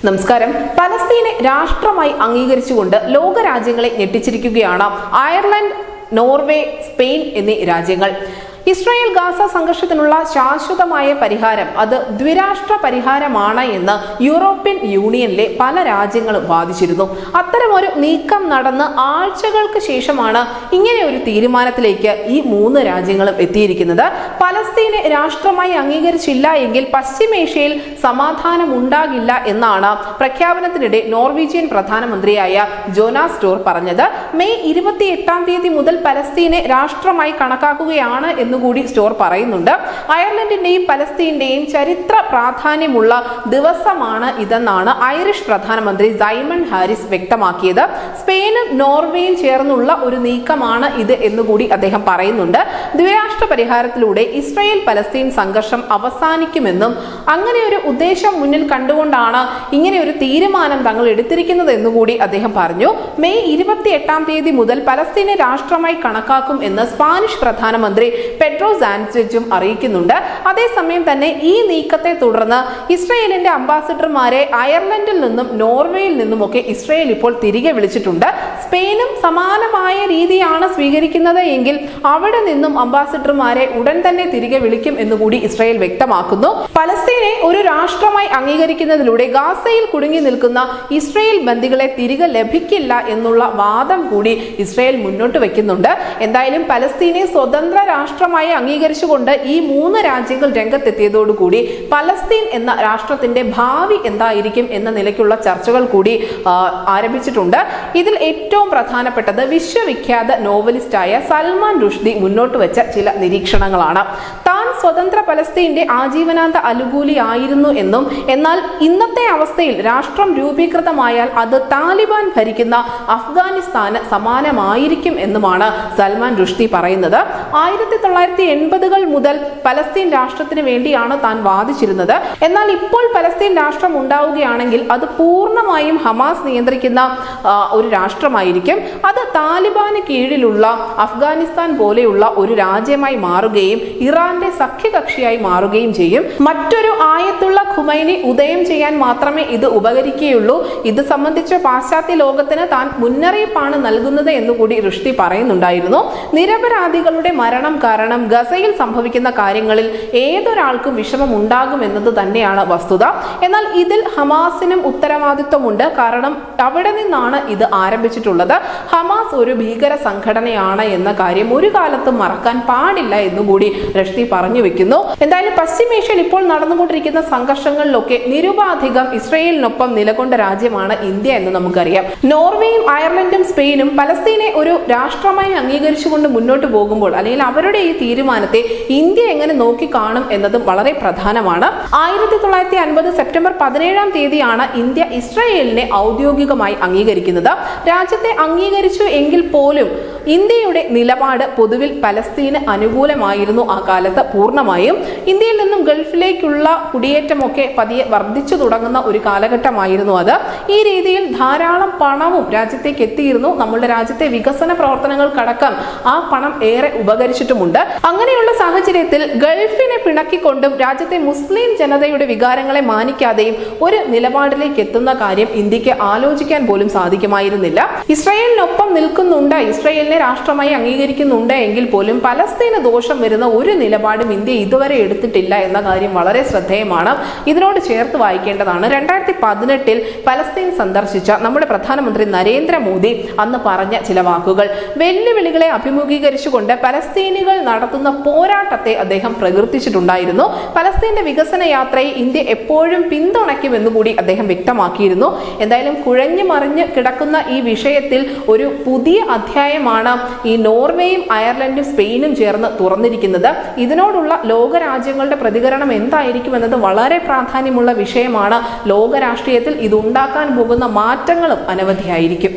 നമസ്കാരം. പലസ്തീനെ രാഷ്ട്രമായി അംഗീകരിച്ചുകൊണ്ട് ലോകരാജ്യങ്ങളെ ഞെട്ടിച്ചിരിക്കുകയാണ് Ireland, Norway, Spain എന്നീ രാജ്യങ്ങൾ. ഇസ്രായേൽ ഗാസ സംഘർഷത്തിനുള്ള ശാശ്വതമായ പരിഹാരം അത് ദ്വിരാഷ്ട്ര പരിഹാരമാണ് എന്ന് യൂറോപ്യൻ യൂണിയനിലെ പല രാജ്യങ്ങളും വാദിച്ചിരുന്നു. അത്തരമൊരു നീക്കം നടന്ന് ആഴ്ചകൾക്ക് ശേഷമാണ് ഇങ്ങനെ ഒരു തീരുമാനത്തിലേക്ക് ഈ മൂന്ന് രാജ്യങ്ങളും എത്തിയിരിക്കുന്നത്. പലസ്തീനെ രാഷ്ട്രമായി അംഗീകരിച്ചില്ല എങ്കിൽ പശ്ചിമേഷ്യയിൽ സമാധാനം ഉണ്ടാകില്ല എന്നാണ് പ്രഖ്യാപനത്തിനിടെ നോർവീജിയൻ പ്രധാനമന്ത്രിയായ ജോനാസ് സ്റ്റോർ പറഞ്ഞത്. മെയ് 28 മുതൽ പലസ്തീനെ രാഷ്ട്രമായി കണക്കാക്കുകയാണ് എന്നുകൂടി സ്റ്റോർ പറയുന്നുണ്ട്. അയർലൻഡിന്റെയും പലസ്തീന്റെയും ചരിത്ര പ്രാധാന്യമുള്ള ദിവസമാണ് ഇതെന്നാണ് ഐറിഷ് പ്രധാനമന്ത്രി സൈമൺ ഹാരിസ് വ്യക്തമാക്കിയത്. സ്പെയിനും നോർവേയും ചേർന്നുള്ള ഒരു നീക്കമാണ് ഇത് എന്നുകൂടി അദ്ദേഹം പറയുന്നുണ്ട്. ദ്വിരാഷ്ട്ര പരിഹാരത്തിലൂടെ ഇസ്രായേൽ പലസ്തീൻ സംഘർഷം അവസാനിക്കുമെന്നും അങ്ങനെ ഒരു ഉദ്ദേശം മുന്നിൽ കണ്ടുകൊണ്ടാണ് ഇങ്ങനെ ഒരു തീരുമാനം തങ്ങൾ എടുത്തിരിക്കുന്നത് എന്നുകൂടി അദ്ദേഹം പറഞ്ഞു. മെയ് 28 മുതൽ പലസ്തീനെ രാഷ്ട്രമായി കണക്കാക്കും എന്ന് സ്പാനിഷ് പ്രധാനമന്ത്രി പെഡ്രോ സാൻചെസും അറിയിക്കുന്നുണ്ട്. അതേസമയം തന്നെ ഈ നീക്കത്തെ തുടർന്ന് ഇസ്രായേലിന്റെ അംബാസിഡർമാരെ അയർലൻഡിൽ നിന്നും നോർവേയിൽ നിന്നുമൊക്കെ ഇസ്രായേൽ ഇപ്പോൾ തിരികെ വിളിച്ചിട്ടുണ്ട്. സ്പെയിനും സമാനമായ രീതിയാണ് സ്വീകരിക്കുന്നത് എങ്കിൽ അവിടെ നിന്നും അംബാസിഡർമാരെ ഉടൻ തന്നെ തിരികെ വിളിക്കും എന്നുകൂടി ഇസ്രായേൽ വ്യക്തമാക്കുന്നു. പലസ്തീനെ ഒരു രാഷ്ട്രമായി അംഗീകരിക്കുന്നതിലൂടെ ഗാസയിൽ കുടുങ്ങി നിൽക്കുന്ന ഇസ്രായേൽ ബന്ദികളെ തിരികെ ലഭിക്കില്ല എന്നുള്ള വാദം കൂടി ഇസ്രായേൽ മുന്നോട്ട് വെക്കുന്നുണ്ട്. എന്തായാലും പലസ്തീനെ സ്വതന്ത്ര രാഷ്ട്രമായി അംഗീകരിച്ചുകൊണ്ട് ഈ മൂന്ന് രാജ്യങ്ങൾ രംഗത്തെത്തിയതോടുകൂടി പലസ്തീൻ എന്ന രാഷ്ട്രത്തിന്റെ ഭാവി എന്തായിരിക്കും എന്ന നിലയ്ക്കുള്ള ചർച്ചകൾ കൂടി ആരംഭിച്ചിട്ടുണ്ട്. ഇതിൽ ഏറ്റവും പ്രധാനപ്പെട്ടത് വിശ്വവിഖ്യാത നോവലിസ്റ്റായ സൽമാൻ റുഷ്ദി മുന്നോട്ട് വെച്ച ചില നിരീക്ഷണങ്ങളാണ്. താൻ സ്വതന്ത്ര പലസ്തീന്റെ ആജീവനാന്ത അനുകൂലി ആയിരുന്നു എന്നും എന്നാൽ ഇന്നത്തെ അവസ്ഥയിൽ രാഷ്ട്രം രൂപീകൃതമായാൽ അത് താലിബാൻ ഭരിക്കുന്ന അഫ്ഗാനിസ്ഥാന് സമാനമായിരിക്കും എന്നുമാണ് സൽമാൻ റുഷ്ദി പറയുന്നത്. 1980-കൾ മുതൽ പലസ്തീൻ രാഷ്ട്രത്തിന് വേണ്ടിയാണ് താൻ വാദിച്ചിരുന്നത്. എന്നാൽ ഇപ്പോൾ പലസ്തീൻ രാഷ്ട്രം ഉണ്ടാവുകയാണെങ്കിൽ അത് പൂർണ്ണമായും ഹമാസ് നിയന്ത്രിക്കുന്ന ഒരു രാഷ്ട്രമായിരിക്കും. അത് താലിബാന് കീഴിലുള്ള അഫ്ഗാനിസ്ഥാൻ പോലെയുള്ള ഒരു രാജ്യമായി മാറുകയും ഇറാന്റെ സഖ്യകക്ഷിയായി മാറുകയും ചെയ്യും. മറ്റൊരു ആയത്തുള്ള ഖുമൈനി ഉദയം ചെയ്യാൻ മാത്രമേ ഇത് ഉപകരിക്കുകയുള്ളൂ. ഇത് സംബന്ധിച്ച് പാശ്ചാത്യ ലോകത്തിന് താൻ മുന്നറിയിപ്പാണ് നൽകുന്നത് എന്നുകൂടി റുഷ്ദി പറയുന്നുണ്ടായിരുന്നു. നിരപരാധികളുടെ മരണം കാരണം ഗസയിൽ സംഭവിക്കുന്ന കാര്യങ്ങളിൽ ഏതൊരാൾക്കും വിഷമം ഉണ്ടാകും എന്നത് തന്നെയാണ് വസ്തുത. എന്നാൽ ഇതിൽ ഹമാസിനും ഉത്തരവാദിത്വമുണ്ട്. കാരണം അവിടെ നിന്നാണ് ഇത് ആരംഭിച്ചിട്ടുള്ളത്. ഹമാസ് ഒരു ഭീകര സംഘടനയാണ് എന്ന കാര്യം ഒരു കാലത്തും മറക്കാൻ പാടില്ല എന്നുകൂടി റുഷ്ദി പറഞ്ഞു വെക്കുന്നു. എന്തായാലും പശ്ചിമേഷ്യയിൽ ഇപ്പോൾ നടന്നുകൊണ്ടിരിക്കുന്ന സംഘർഷങ്ങളിലൊക്കെ നിരുപാധികം ഇസ്രായേലിനൊപ്പം നിലകൊണ്ട രാജ്യമാണ് ഇന്ത്യ എന്ന് നമുക്കറിയാം. നോർവേയും അയർലൻഡും സ്പെയിനും പലസ്തീനെ ഒരു രാഷ്ട്രമായി അംഗീകരിച്ചുകൊണ്ട് മുന്നോട്ട് പോകുമ്പോൾ അല്ലെങ്കിൽ അവരുടെ ഈ തീരുമാനത്തെ ഇന്ത്യ എങ്ങനെ നോക്കിക്കാണും എന്നതും വളരെ പ്രധാനമാണ്. 1950 സെപ്റ്റംബർ 17 ഇന്ത്യ ഇസ്രായേലിനെ ഔദ്യോഗികമായി അംഗീകരിക്കുന്നത്. രാജ്യത്തെ അംഗീകരിച്ചു എങ്കിൽ പോലും ഇന്ത്യയുടെ നിലപാട് പൊതുവിൽ പലസ്തീന് അനുകൂലമായിരുന്നു. ആ കാലത്ത് പൂർണ്ണമായും ഇന്ത്യയിൽ നിന്നും ഗൾഫിലേക്കുള്ള കുടിയേറ്റമൊക്കെ പതിയെ വർദ്ധിച്ചു തുടങ്ങുന്ന ഒരു കാലഘട്ടമായിരുന്നു അത്. ഈ രീതിയിൽ ധാരാളം പണവും രാജ്യത്തേക്ക് എത്തിയിരുന്നു. നമ്മുടെ രാജ്യത്തെ വികസന പ്രവർത്തനങ്ങൾക്കടക്കം ആ പണം ഏറെ ഉപകരിച്ചിട്ടുമുണ്ട്. അങ്ങനെയുള്ള സാഹചര്യത്തിൽ ഗൾഫിനെ പിണക്കിക്കൊണ്ടും രാജ്യത്തെ മുസ്ലിം ജനതയുടെ വികാരങ്ങളെ മാനിക്കാതെയും ഒരു നിലപാടിലേക്ക് എത്തുന്ന കാര്യം ഇന്ത്യക്ക് ആലോചിക്കാൻ പോലും സാധിക്കുമായിരുന്നില്ല. ഇസ്രായേലിനൊപ്പം നിൽക്കുന്നുണ്ട്, ഇസ്രായേലിനെ രാഷ്ട്രമായി അംഗീകരിക്കുന്നുണ്ട് എങ്കിൽ പോലും പലസ്തീന് ദോഷം വരുന്ന ഒരു നിലപാടും ഇന്ത്യ ഇതുവരെ എടുത്തിട്ടില്ല എന്ന കാര്യം വളരെ ശ്രദ്ധേയമാണ്. ഇതിനോട് ചേർത്ത് വായിക്കേണ്ടതാണ് 2018 പലസ്തീൻ സന്ദർശിച്ച നമ്മുടെ പ്രധാനമന്ത്രി നരേന്ദ്രമോദി അന്ന് പറഞ്ഞ ചില വാക്കുകൾ. വെല്ലുവിളികളെ അഭിമുഖീകരിച്ചുകൊണ്ട് പലസ്തീനികൾ നടത്തുന്ന പോരാട്ടത്തെ അദ്ദേഹം പ്രകീർത്തിച്ചിട്ടുണ്ടായിരുന്നു. പലസ്തീന്റെ വികസന യാത്രയെ ഇന്ത്യ എപ്പോഴും പിന്തുണയ്ക്കുമെന്നുകൂടി അദ്ദേഹം വ്യക്തമാക്കിയിരുന്നു. എന്തായാലും കുഴഞ്ഞു മറിഞ്ഞ് കിടക്കുന്ന ഈ വിഷയത്തിൽ ഒരു പുതിയ അധ്യായമാണ് ഈ നോർവേയും അയർലൻഡും സ്പെയിനും ചേർന്ന് തുറന്നിരിക്കുന്നത്. ഇതിനോടുള്ള ലോകരാജ്യങ്ങളുടെ പ്രതികരണം എന്തായിരിക്കും എന്നത് വളരെ പ്രാധാന്യമുള്ള വിഷയമാണ്. ലോകരാഷ്ട്രീയത്തിൽ ഇതുണ്ടാക്കാൻ പോകുന്ന മാറ്റങ്ങളും അനവധിയായിരിക്കും.